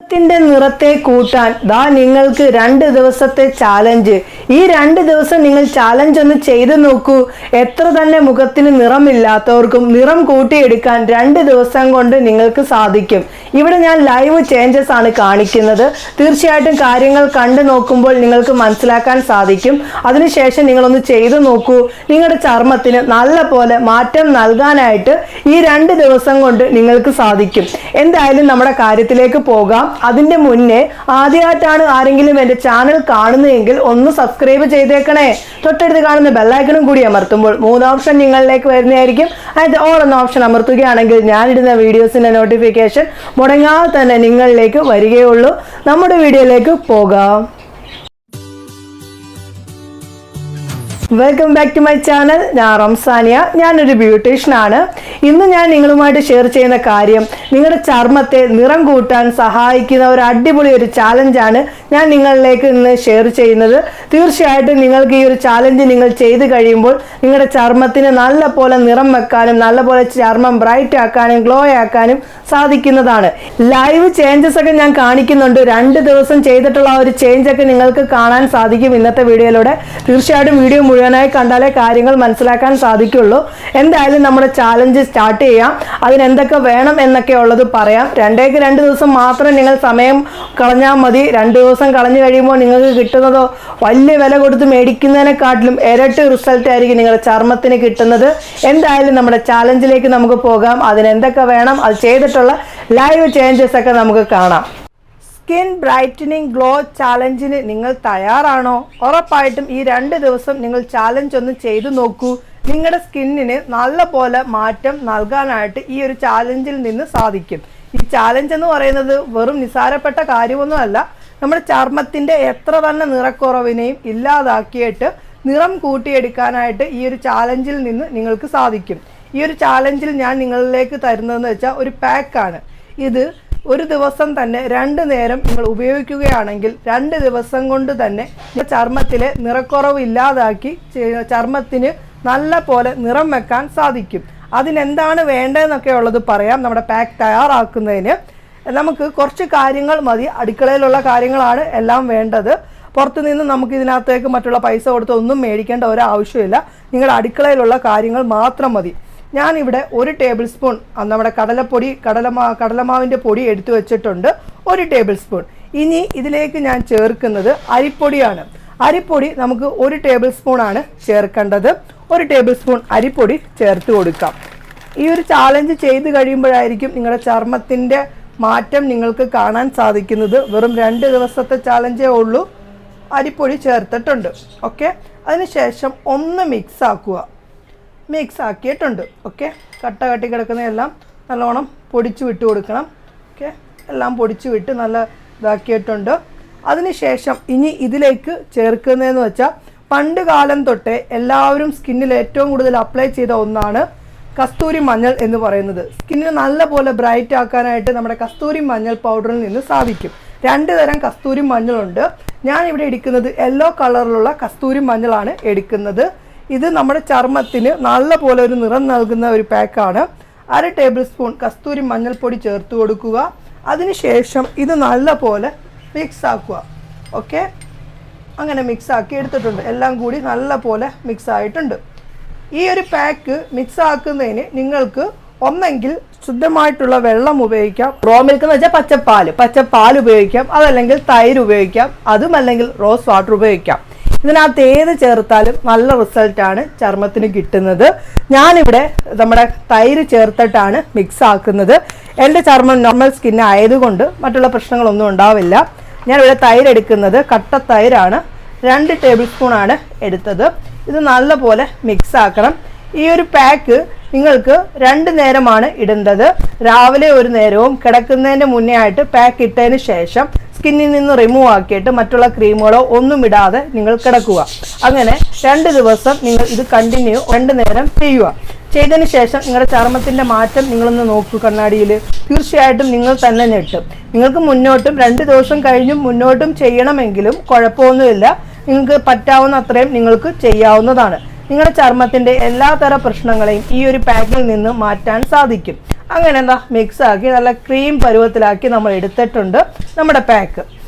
ത്തിന്റെ നിറത്തെ കൂട്ടാൻ ദാ നിങ്ങൾക്ക് 2 ദിവസത്തെ ചാലഞ്ച്. ഈ 2 ദിവസം നിങ്ങൾ ചാലഞ്ച് ഒന്ന് ചെയ്തു നോക്കൂ. എത്ര തന്നെ മുഖത്തിന് നിറമില്ലാത്തവർക്കും നിറം കൂട്ടിയെടുക്കാൻ 2 ദിവസം കൊണ്ട് നിങ്ങൾക്ക് സാധിക്കും. ഇവിടെ ഞാൻ ലൈവ് ചേഞ്ചസ് ആണ് കാണിക്കുന്നത്. തീർച്ചയായിട്ടും കാര്യങ്ങൾ കണ്ടു നോക്കുമ്പോൾ നിങ്ങൾക്ക് മനസ്സിലാക്കാൻ സാധിക്കും. അതിനുശേഷം നിങ്ങളൊന്ന് ചെയ്തു നോക്കൂ. നിങ്ങളുടെ ചർമ്മത്തിന് നല്ല പോലെ മാറ്റം നൽകാനായിട്ട് ഈ 2 ദിവസം കൊണ്ട് നിങ്ങൾക്ക് സാധിക്കും. എന്തായാലും നമ്മുടെ കാര്യത്തിലേക്ക് പോകാം. അതിന്റെ മുന്നേ ആദ്യമായിട്ടാണ് ആരെങ്കിലും എൻ്റെ ചാനൽ കാണുന്നതെങ്കിൽ ഒന്ന് സബ്സ്ക്രൈബ് ചെയ്തേക്കണേ. തൊട്ടടുത്ത് കാണുന്ന ബെല്ലൈക്കണും കൂടി അമർത്തുമ്പോൾ 3 ഓപ്ഷൻ നിങ്ങളിലേക്ക് വരുന്നതായിരിക്കും. അതിന്റെ ഓൾ എന്ന ഓപ്ഷൻ അമർത്തുകയാണെങ്കിൽ ഞാനിടുന്ന വീഡിയോസിന്റെ നോട്ടിഫിക്കേഷൻ മുടങ്ങാതെ തന്നെ നിങ്ങളിലേക്ക് വരികയുള്ളൂ. നമ്മുടെ വീഡിയോയിലേക്ക് പോകാം. Welcome back to my channel. ഞാൻ റംസാനിയ. ഞാനൊരു ബ്യൂട്ടീഷ്യനാണ്. ഇന്ന് ഞാൻ നിങ്ങളുമായിട്ട് ഷെയർ ചെയ്യുന്ന കാര്യം നിങ്ങളുടെ ചർമ്മത്തെ നിറം കൂട്ടാൻ സഹായിക്കുന്ന ഒരു അടിപൊളി ഒരു ചാലഞ്ചാണ് ഞാൻ നിങ്ങളിലേക്ക് ഇന്ന് ഷെയർ ചെയ്യുന്നത്. തീർച്ചയായിട്ടും നിങ്ങൾക്ക് ഈ ഒരു ചാലഞ്ച് നിങ്ങൾ ചെയ്ത് കഴിയുമ്പോൾ നിങ്ങളുടെ ചർമ്മത്തിന് നല്ല പോലെ നിറം വെക്കാനും നല്ല പോലെ ചർമ്മം ബ്രൈറ്റ് ആക്കാനും ഗ്ലോ ആക്കാനും സാധിക്കുന്നതാണ്. ലൈവ് ചേഞ്ചസ് ഒക്കെ ഞാൻ കാണിക്കുന്നുണ്ട്. 2 ദിവസം ചെയ്തിട്ടുള്ള ആ ഒരു ചേഞ്ച് ഒക്കെ നിങ്ങൾക്ക് കാണാൻ സാധിക്കും ഇന്നത്തെ വീഡിയോയിലൂടെ. തീർച്ചയായിട്ടും വീഡിയോ മുഴുവനായി കണ്ടാലേ കാര്യങ്ങൾ മനസ്സിലാക്കാൻ സാധിക്കുള്ളൂ. എന്തായാലും നമ്മുടെ ചാലഞ്ച് സ്റ്റാർട്ട് ചെയ്യാം. അതിന് എന്തൊക്കെ വേണം എന്നൊക്കെ ഉള്ളത് പറയാം. 2 ദിവസം മാത്രം നിങ്ങൾ സമയം കളഞ്ഞാൽ മതി. 2 ദിവസം കളഞ്ഞു കഴിയുമ്പോൾ നിങ്ങൾക്ക് കിട്ടുന്നതോ വലിയ വില കൊടുത്ത് മേടിക്കുന്നതിനെക്കാട്ടിലും ഇരട്ടി റിസൾട്ട് ആയിരിക്കും നിങ്ങളുടെ ചർമ്മത്തിന് കിട്ടുന്നത്. എന്തായാലും നമ്മുടെ ചാലഞ്ചിലേക്ക് നമുക്ക് പോകാം. അതിന് എന്തൊക്കെ വേണം, അത് ചെയ്തിട്ടുള്ള ലൈവ് ചേഞ്ചസ് ഒക്കെ നമുക്ക് കാണാം. സ്കിൻ ബ്രൈറ്റനിങ് ഗ്ലോ ചാലഞ്ചിന് നിങ്ങൾ തയ്യാറാണോ? ഉറപ്പായിട്ടും ഈ 2 ദിവസം നിങ്ങൾ ചാലഞ്ച് ഒന്ന് ചെയ്തു നോക്കൂ. നിങ്ങളുടെ സ്കിന്നിന് നല്ല പോലെ മാറ്റം നൽകാനായിട്ട് ഈ ഒരു ചാലഞ്ചിൽ നിന്ന് സാധിക്കും. ഈ ചാലഞ്ച് എന്ന് പറയുന്നത് വെറും നിസ്സാരപ്പെട്ട കാര്യമൊന്നുമല്ല. നമ്മുടെ ചർമ്മത്തിൻ്റെ എത്ര തന്നെ നിറക്കുറവിനെയും ഇല്ലാതാക്കിയിട്ട് നിറം കൂട്ടിയെടുക്കാനായിട്ട് ഈ ഒരു ചാലഞ്ചിൽ നിന്ന് നിങ്ങൾക്ക് സാധിക്കും. ഈ ഒരു ചാലഞ്ചിൽ ഞാൻ നിങ്ങളിലേക്ക് തരുന്നതെന്ന് വെച്ചാൽ ഒരു പാക്കാണ്. ഇത് ഒരു ദിവസം തന്നെ 2 നേരം നിങ്ങൾ ഉപയോഗിക്കുകയാണെങ്കിൽ 2 ദിവസം കൊണ്ട് തന്നെ ചർമ്മത്തിലെ നിറക്കുറവ് ഇല്ലാതാക്കി ചർമ്മത്തിന് നല്ല പോലെ നിറം വെക്കാൻ സാധിക്കും. അതിനെന്താണ് വേണ്ടതെന്നൊക്കെ ഉള്ളത് പറയാം. നമ്മുടെ പാക്ക് തയ്യാറാക്കുന്നതിന് നമുക്ക് കുറച്ച് കാര്യങ്ങൾ മതി. അടുക്കളയിലുള്ള കാര്യങ്ങളാണ് എല്ലാം വേണ്ടത്. പുറത്തു നിന്ന് നമുക്ക് ഇതിനകത്തേക്ക് മറ്റുള്ള പൈസ കൊടുത്ത് ഒന്നും മേടിക്കേണ്ട ഒരു ആവശ്യമില്ല. നിങ്ങളുടെ അടുക്കളയിലുള്ള കാര്യങ്ങൾ മാത്രം മതി. ഞാനിവിടെ 1 ടേബിൾ സ്പൂൺ നമ്മുടെ കടലമാവിൻ്റെ പൊടി എടുത്തു വെച്ചിട്ടുണ്ട്. 1 ടേബിൾ സ്പൂൺ. ഇനി ഇതിലേക്ക് ഞാൻ ചേർക്കുന്നത് അരിപ്പൊടിയാണ്. അരിപ്പൊടി നമുക്ക് 1 ടേബിൾ സ്പൂൺ ആണ് ചേർക്കേണ്ടത്. 1 ടേബിൾ സ്പൂൺ അരിപ്പൊടി ചേർത്ത് കൊടുക്കാം. ഈ ഒരു ചാലഞ്ച് ചെയ്ത് കഴിയുമ്പോഴായിരിക്കും നിങ്ങളുടെ ചർമ്മത്തിൻ്റെ മാറ്റം നിങ്ങൾക്ക് കാണാൻ സാധിക്കുന്നത്. വെറും 2 ദിവസത്തെ ചാലഞ്ചേ ഉള്ളൂ. അരിപ്പൊടി ചേർത്തിട്ടുണ്ട്. ഓക്കെ, അതിനുശേഷം ഒന്ന് മിക്സ് ആക്കുക. മിക്സ് ആക്കിയിട്ടുണ്ട്. ഓക്കെ, കട്ട കട്ടി കിടക്കുന്നതെല്ലാം നല്ലോണം പൊടിച്ചു വിട്ട് കൊടുക്കണം. ഓക്കെ, എല്ലാം പൊടിച്ചു വിട്ട് നല്ല ഇതാക്കിയിട്ടുണ്ട്. അതിനുശേഷം ഇനി ഇതിലേക്ക് ചേർക്കുന്നതെന്ന് വെച്ചാൽ പണ്ട് കാലം തൊട്ടേ എല്ലാവരും സ്കിന്നിൽ ഏറ്റവും കൂടുതൽ അപ്ലൈ ചെയ്ത ഒന്നാണ് കസ്തൂരി മഞ്ഞൾ എന്ന് പറയുന്നത്. സ്കിന്നിന് നല്ല പോലെ ബ്രൈറ്റ് ആക്കാനായിട്ട് നമ്മുടെ കസ്തൂരി മഞ്ഞൾ പൗഡറിൽ നിന്ന് സാധിക്കും. 2 തരം കസ്തൂരി മഞ്ഞളുണ്ട്. ഞാനിവിടെ എടുക്കുന്നത് യെല്ലോ കളറിലുള്ള കസ്തൂരി മഞ്ഞളാണ് എടുക്കുന്നത്. ഇത് നമ്മുടെ ചർമ്മത്തിന് നല്ല പോലെ ഒരു നിറം നൽകുന്ന ഒരു പാക്കാണ്. 1/2 ടേബിൾ സ്പൂൺ കസ്തൂരി മഞ്ഞൾപ്പൊടി ചേർത്ത് കൊടുക്കുക. അതിനുശേഷം ഇത് നല്ല പോലെ മിക്സ് ആക്കുക. ഓക്കെ, അങ്ങനെ മിക്സ് ആക്കി എടുത്തിട്ടുണ്ട്. എല്ലാം കൂടി നല്ല പോലെ മിക്സ് ആയിട്ടുണ്ട്. ഈ ഒരു പാക്ക് മിക്സ് ആക്കുന്നതിന് നിങ്ങൾക്ക് ഒന്നെങ്കിൽ ശുദ്ധമായിട്ടുള്ള വെള്ളം ഉപയോഗിക്കാം. റോ മിൽക്ക് എന്ന് വെച്ചാൽ പച്ചപ്പാൽ ഉപയോഗിക്കാം. അതല്ലെങ്കിൽ തൈര് ഉപയോഗിക്കാം. അതുമല്ലെങ്കിൽ റോസ് വാട്ടർ ഉപയോഗിക്കാം. ഇതിനകത്ത് ഏത് ചേർത്താലും നല്ല റിസൾട്ടാണ് ചർമ്മത്തിന് കിട്ടുന്നത്. ഞാനിവിടെ നമ്മുടെ തൈര് ചേർത്തിട്ടാണ് മിക്സ് ആക്കുന്നത്. എൻ്റെ ചർമ്മം നോർമൽ സ്കിൻ ആയതുകൊണ്ട് മറ്റുള്ള പ്രശ്നങ്ങളൊന്നും ഉണ്ടാവില്ല. ഞാനിവിടെ തൈര് എടുക്കുന്നത് കട്ട തൈരാണ്. 2 ടേബിൾ സ്പൂൺ ആണ് എടുത്തത്. ഇത് നല്ല പോലെ മിക്സ് ആക്കണം. ഈ ഒരു പാക്ക് നിങ്ങൾക്ക് 2 നേരമാണ് ഇടേണ്ടത്. രാവിലെ 1 നേരവും കിടക്കുന്നതിൻ്റെ മുന്നേ ആയിട്ട് പാക്ക് ഇട്ടതിന് ശേഷം സ്കിന്നിൽ നിന്ന് റിമൂവ് ആക്കിയിട്ട് മറ്റുള്ള ക്രീമുകളോ ഒന്നും ഇടാതെ നിങ്ങൾ കിടക്കുക. അങ്ങനെ 2 ദിവസം നിങ്ങൾ ഇത് കണ്ടിന്യൂ 2 നേരം ചെയ്യുക. ചെയ്തതിന് ശേഷം നിങ്ങളുടെ ചർമ്മത്തിൻ്റെ മാറ്റം നിങ്ങളൊന്ന് നോക്കൂ കണ്ണാടിയിൽ. തീർച്ചയായിട്ടും നിങ്ങൾ തന്നെ ഞെട്ടും. നിങ്ങൾക്ക് മുന്നോട്ടും 2 ദിവസം കഴിഞ്ഞും മുന്നോട്ടും ചെയ്യണമെങ്കിലും കുഴപ്പമൊന്നുമില്ല. നിങ്ങൾക്ക് പറ്റാവുന്ന അത്രയും നിങ്ങൾക്ക് ചെയ്യാവുന്നതാണ്. നിങ്ങളുടെ ചർമ്മത്തിൻ്റെ എല്ലാത്തര പ്രശ്നങ്ങളെയും ഈ ഒരു പാക്കിൽ നിന്ന് മാറ്റാൻ സാധിക്കും. അങ്ങനെ എന്താ മിക്സ് ആക്കി നല്ല ക്രീം പരുവത്തിലാക്കി നമ്മൾ എടുത്തിട്ടുണ്ട് നമ്മുടെ പാക്ക്.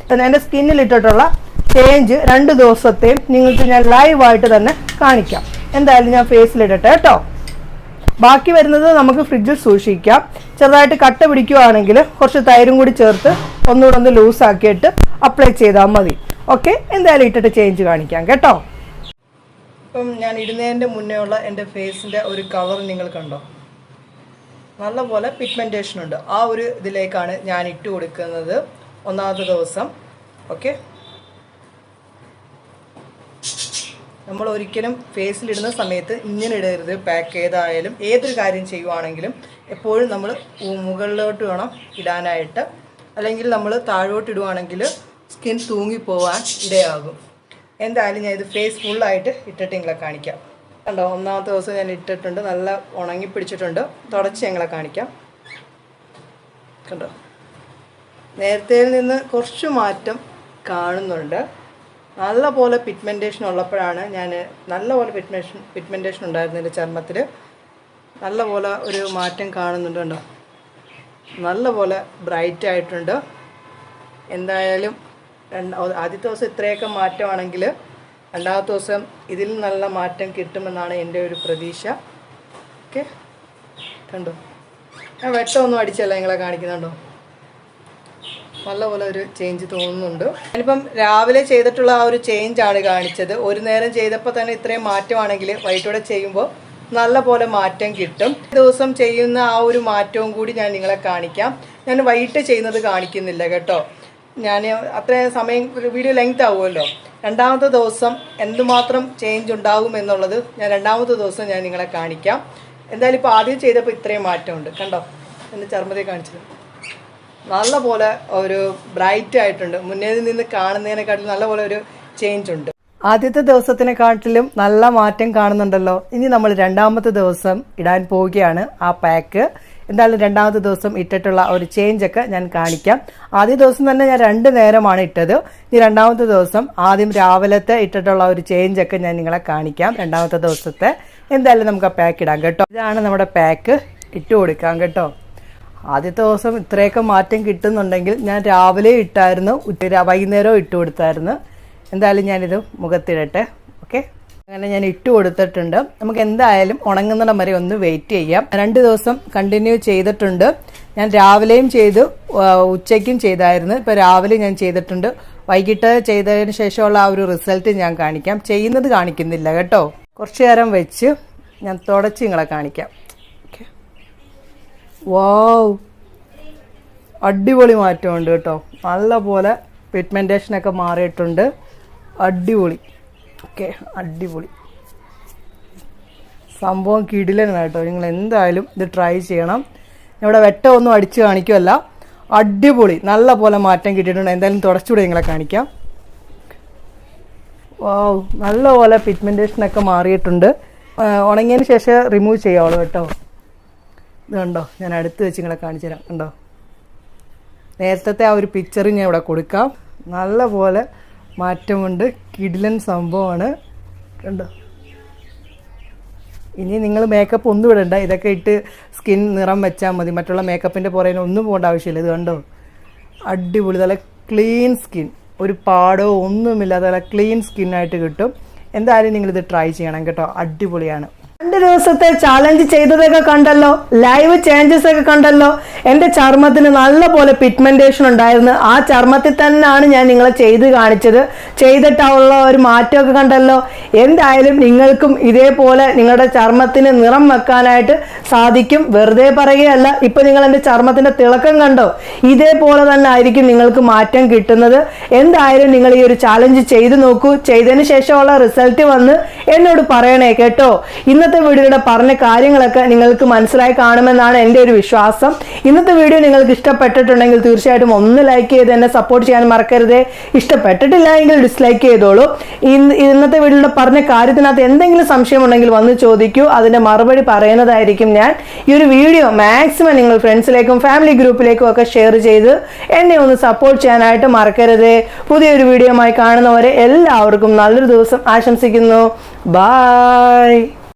എൻ്റെ സ്കിന്നിൽ ഇട്ടിട്ടുള്ള ചേഞ്ച് 2 ദിവസത്തെയും നിങ്ങൾക്ക് ഞാൻ ലൈവായിട്ട് തന്നെ കാണിക്കാം. എന്തായാലും ഞാൻ ഫേസിലിടട്ടെ കേട്ടോ. ബാക്കി വരുന്നത് നമുക്ക് ഫ്രിഡ്ജിൽ സൂക്ഷിക്കാം. ചെറുതായിട്ട് കട്ട പിടിക്കുകയാണെങ്കിൽ കുറച്ച് തൈരും കൂടി ചേർത്ത് ഒന്നുകൂടെ ഒന്ന് ലൂസാക്കിയിട്ട് അപ്ലൈ ചെയ്താൽ മതി. ഓക്കെ, എന്തായാലും ഇട്ടിട്ട് ചേഞ്ച് കാണിക്കാം കേട്ടോ. ഇപ്പം ഞാൻ ഇടുന്നതിൻ്റെ മുന്നേ ഉള്ള എൻ്റെ ഫേസിൻ്റെ ഒരു കളർ നിങ്ങൾ കണ്ടോ? നല്ലപോലെ പിഗ്മെൻറ്റേഷൻ ഉണ്ട്. ആ ഒരു ഇതിലേക്കാണ് ഞാൻ ഇട്ട് കൊടുക്കുന്നത് ഒന്നാമത്തെ ദിവസം. ഓക്കെ, നമ്മൾ ഒരിക്കലും ഫേസിലിടുന്ന സമയത്ത് ഇങ്ങനെ ഇടരുത്. പാക്ക് ഏതായാലും ഏതൊരു കാര്യം ചെയ്യുവാണെങ്കിലും എപ്പോഴും നമ്മൾ മുകളിലോട്ട് വേണം ഇടാനായിട്ട്. അല്ലെങ്കിൽ നമ്മൾ താഴോട്ട് ഇടുവാണെങ്കിൽ സ്കിൻ തൂങ്ങിപ്പോവാൻ ഇടയാകും. എന്തായാലും ഞാൻ ഇത് ഫേസ് ഫുള്ളായിട്ട് ഇട്ടിട്ട് നിങ്ങളെ കാണിക്കാം. കണ്ടോ, ഒന്നാമത്തെ ദിവസം ഞാൻ ഇട്ടിട്ടുണ്ട്, നല്ല ഉണങ്ങി പിടിച്ചിട്ടുണ്ട്. തുടച്ച് ഞങ്ങളെ കാണിക്കാം. കണ്ടോ, നേരത്തേയിൽ നിന്ന് കുറച്ച് മാറ്റം കാണുന്നുണ്ട്. നല്ലപോലെ പിഗ്മെൻറ്റേഷൻ ഉള്ളപ്പോഴാണ് നല്ലപോലെ പിഗ്മെൻറ്റേഷൻ ഉണ്ടായിരുന്നു എൻ്റെ ചർമ്മത്തിൽ. നല്ലപോലെ ഒരു മാറ്റം കാണുന്നുണ്ട്. കണ്ടോ, നല്ലപോലെ ബ്രൈറ്റ് ആയിട്ടുണ്ട്. എന്തായാലും ആദ്യത്തെ ദിവസം ഇത്രയൊക്കെ മാറ്റമാണെങ്കിൽ രണ്ടാമത്തെ ദിവസം ഇതിൽ നല്ല മാറ്റം കിട്ടുമെന്നാണ് എൻ്റെ ഒരു പ്രതീക്ഷ. ഓക്കെ, കണ്ടോ, ഞാൻ വെട്ടമൊന്നും അടിച്ചല്ല നിങ്ങളെ കാണിക്കുന്നുണ്ടോ? നല്ലപോലെ ഒരു ചേഞ്ച് തോന്നുന്നുണ്ട്. ഞാനിപ്പം രാവിലെ ചെയ്തിട്ടുള്ള ആ ഒരു ചേഞ്ചാണ് കാണിച്ചത്. ഒരു നേരം ചെയ്തപ്പോൾ തന്നെ ഇത്രയും മാറ്റമാണെങ്കിൽ വൈകിട്ടൂടെ ചെയ്യുമ്പോൾ നല്ല പോലെ മാറ്റം കിട്ടും. ദിവസം ചെയ്യുന്ന ആ ഒരു മാറ്റവും കൂടി ഞാൻ നിങ്ങളെ കാണിക്കാം. ഞാൻ വൈകിട്ട് ചെയ്യുന്നത് കാണിക്കുന്നില്ല കേട്ടോ. ഞാൻ അത്രയും സമയം വീഡിയോ ലെങ്ത് ആവുമല്ലോ. രണ്ടാമത്തെ ദിവസം എന്തുമാത്രം ചേഞ്ച് ഉണ്ടാകും എന്നുള്ളത് ഞാൻ രണ്ടാമത്തെ ദിവസം ഞാൻ നിങ്ങളെ കാണിക്കാം. എന്തായാലും ഇപ്പോൾ ആദ്യം ചെയ്തപ്പോൾ ഇത്രയും മാറ്റമുണ്ട്. കണ്ടോ, എൻ്റെ ചർമ്മത്തെ കാണിച്ചത് നല്ല പോലെ ഒരു ബ്രൈറ്റ് ആയിട്ടുണ്ട്. മുന്നേ നിന്ന് കാണുന്നതിനെക്കാട്ടിലും നല്ല പോലെ ഒരു ചേഞ്ച് ഉണ്ട്. ആദ്യത്തെ ദിവസത്തിനെക്കാട്ടിലും നല്ല മാറ്റം കാണുന്നുണ്ടല്ലോ. ഇനി നമ്മൾ രണ്ടാമത്തെ ദിവസം ഇടാൻ പോവുകയാണ് ആ പാക്ക്. എന്തായാലും രണ്ടാമത്തെ ദിവസം ഇട്ടിട്ടുള്ള ഒരു ചേഞ്ചൊക്കെ ഞാൻ കാണിക്കാം. ആദ്യ ദിവസം തന്നെ ഞാൻ 2 നേരമാണ് ഇട്ടത്. ഇനി രണ്ടാമത്തെ ദിവസം ആദ്യം രാവിലത്തെ ഇട്ടിട്ടുള്ള ഒരു ചേഞ്ചൊക്കെ ഞാൻ നിങ്ങളെ കാണിക്കാം. രണ്ടാമത്തെ ദിവസത്തെ എന്തായാലും നമുക്ക് ആ പാക്ക് ഇടാം കേട്ടോ. ഇതാണ് നമ്മുടെ പാക്ക്, ഇട്ട് കൊടുക്കാം കേട്ടോ. ആദ്യത്തെ ദിവസം ഇത്രയൊക്കെ മാറ്റം കിട്ടുന്നുണ്ടെങ്കിൽ ഞാൻ രാവിലെ ഇട്ടായിരുന്നു, വൈകുന്നേരവും ഇട്ട് കൊടുത്തായിരുന്നു. എന്തായാലും ഞാനിത് മുഖത്തിടട്ടെ. ഓക്കെ, അങ്ങനെ ഞാൻ ഇട്ട് കൊടുത്തിട്ടുണ്ട്. നമുക്ക് എന്തായാലും ഉണങ്ങുന്നിടം വരെ ഒന്ന് വെയിറ്റ് ചെയ്യാം. 2 ദിവസം കണ്ടിന്യൂ ചെയ്തിട്ടുണ്ട്. ഞാൻ രാവിലെയും ചെയ്തു, ഉച്ചയ്ക്കും ചെയ്തായിരുന്നു. ഇപ്പോൾ രാവിലെ ഞാൻ ചെയ്തിട്ടുണ്ട്. വൈകിട്ട് ചെയ്തതിന് ശേഷമുള്ള ആ ഒരു റിസൾട്ട് ഞാൻ കാണിക്കാം. ചെയ്യുന്നത് കാണിക്കുന്നില്ല കേട്ടോ. കുറച്ച് നേരം വെച്ച് ഞാൻ തുടച്ച് നിങ്ങളെ കാണിക്കാം. ഓക്കെ, വാവ്, അടിപൊളി മാറ്റമുണ്ട് കേട്ടോ. നല്ല പോലെ പിഗ്മെൻറ്റേഷനൊക്കെ മാറിയിട്ടുണ്ട്. അടിപൊളി. ഓക്കെ, അടിപൊളി സംഭവം, കിടിലനാണ് കേട്ടോ. നിങ്ങൾ എന്തായാലും ഇത് ട്രൈ ചെയ്യണം. ഇവിടെ വെട്ടമൊന്നും അടിച്ച് കാണിക്കുമല്ല, അടിപൊളി നല്ല പോലെ മാറ്റം കിട്ടിയിട്ടുണ്ട്. എന്തായാലും തുടച്ചുകൂടെ നിങ്ങളെ കാണിക്കാം. വാവ്, നല്ല പോലെ പിഗ്മെൻറ്റേഷനൊക്കെ മാറിയിട്ടുണ്ട്. ഉണങ്ങിയതിന് ശേഷം റിമൂവ് ചെയ്യാവുള്ളൂ കേട്ടോ. ഇത് കണ്ടോ, ഞാൻ അടുത്ത് വെച്ച് നിങ്ങളെ കാണിച്ചു തരാം. കണ്ടോ, നേരത്തെ ആ ഒരു പിക്ചർ ഞാൻ ഇവിടെ കൊടുക്കാം. നല്ല പോലെ മാറ്റമുണ്ട്, കിടിലൻ സംഭവമാണ്. കണ്ടോ, ഇനി നിങ്ങൾ മേക്കപ്പ് ഒന്നും ഇടണ്ട, ഇതൊക്കെ ഇട്ട് സ്കിൻ നിറം വെച്ചാൽ മതി. മറ്റുള്ള മേക്കപ്പിൻ്റെ പുറകെ ഒന്നും പോകേണ്ട ആവശ്യമില്ല. ഇത് കണ്ടോ, അടിപൊളി, നല്ല ക്ലീൻ സ്കിൻ, ഒരു പാടോ ഒന്നുമില്ലാതെ നല്ല ക്ലീൻ സ്കിന്നായിട്ട് കിട്ടും. എന്തായാലും നിങ്ങളിത് ട്രൈ ചെയ്യണം കേട്ടോ, അടിപൊളിയാണ്. 2 ദിവസത്തെ ചാലഞ്ച് ചെയ്തതൊക്കെ കണ്ടല്ലോ, ലൈവ് ചേഞ്ചസ് ഒക്കെ കണ്ടല്ലോ. എൻ്റെ ചർമ്മത്തിന് നല്ല പോലെ പിഗ്മെൻറ്റേഷൻ ഉണ്ടായിരുന്നു. ആ ചർമ്മത്തിൽ തന്നെയാണ് ഞാൻ നിങ്ങളെ ചെയ്ത് കാണിച്ചത്. ചെയ്തിട്ടുള്ള ഒരു മാറ്റമൊക്കെ കണ്ടല്ലോ. എന്തായാലും നിങ്ങൾക്കും ഇതേപോലെ നിങ്ങളുടെ ചർമ്മത്തിന് നിറം വെക്കാനായിട്ട് സാധിക്കും. വെറുതെ പറയുകയല്ല, ഇപ്പം നിങ്ങൾ എൻ്റെ ചർമ്മത്തിൻ്റെ തിളക്കം കണ്ടോ, ഇതേപോലെ തന്നെ ആയിരിക്കും നിങ്ങൾക്ക് മാറ്റം കിട്ടുന്നത്. എന്തായാലും നിങ്ങൾ ഈ ഒരു ചാലഞ്ച് ചെയ്ത് നോക്കൂ. ചെയ്തതിന് ശേഷമുള്ള റിസൾട്ട് വന്ന് എന്നോട് പറയണേ കേട്ടോ. ഇന്നത്തെ ഇന്നത്തെ വീഡിയോയുടെ പറഞ്ഞ കാര്യങ്ങളൊക്കെ നിങ്ങൾക്ക് മനസ്സിലായി കാണുമെന്നാണ് എൻ്റെ ഒരു വിശ്വാസം. ഇന്നത്തെ വീഡിയോ നിങ്ങൾക്ക് ഇഷ്ടപ്പെട്ടിട്ടുണ്ടെങ്കിൽ തീർച്ചയായിട്ടും ഒന്ന് ലൈക്ക് ചെയ്ത് എന്നെ സപ്പോർട്ട് ചെയ്യാൻ മറക്കരുത്. ഇഷ്ടപ്പെട്ടിട്ടില്ല എങ്കിൽ ഡിസ്ലൈക്ക് ചെയ്തോളൂ. ഇന്നത്തെ വീഡിയോയുടെ പറഞ്ഞ കാര്യത്തിനകത്ത് എന്തെങ്കിലും സംശയമുണ്ടെങ്കിൽ വന്ന് ചോദിക്കൂ, അതിൻ്റെ മറുപടി പറയുന്നതായിരിക്കും ഞാൻ. ഈ ഒരു വീഡിയോ മാക്സിമം നിങ്ങൾ ഫ്രണ്ട്സിലേക്കും ഫാമിലി ഗ്രൂപ്പിലേക്കും ഒക്കെ ഷെയർ ചെയ്ത് എന്നെ ഒന്ന് സപ്പോർട്ട് ചെയ്യാനായിട്ട് മറക്കരുത്. പുതിയൊരു വീഡിയോയുമായി കാണുന്നവരെ എല്ലാവർക്കും നല്ലൊരു ദിവസം ആശംസിക്കുന്നു. ബൈ.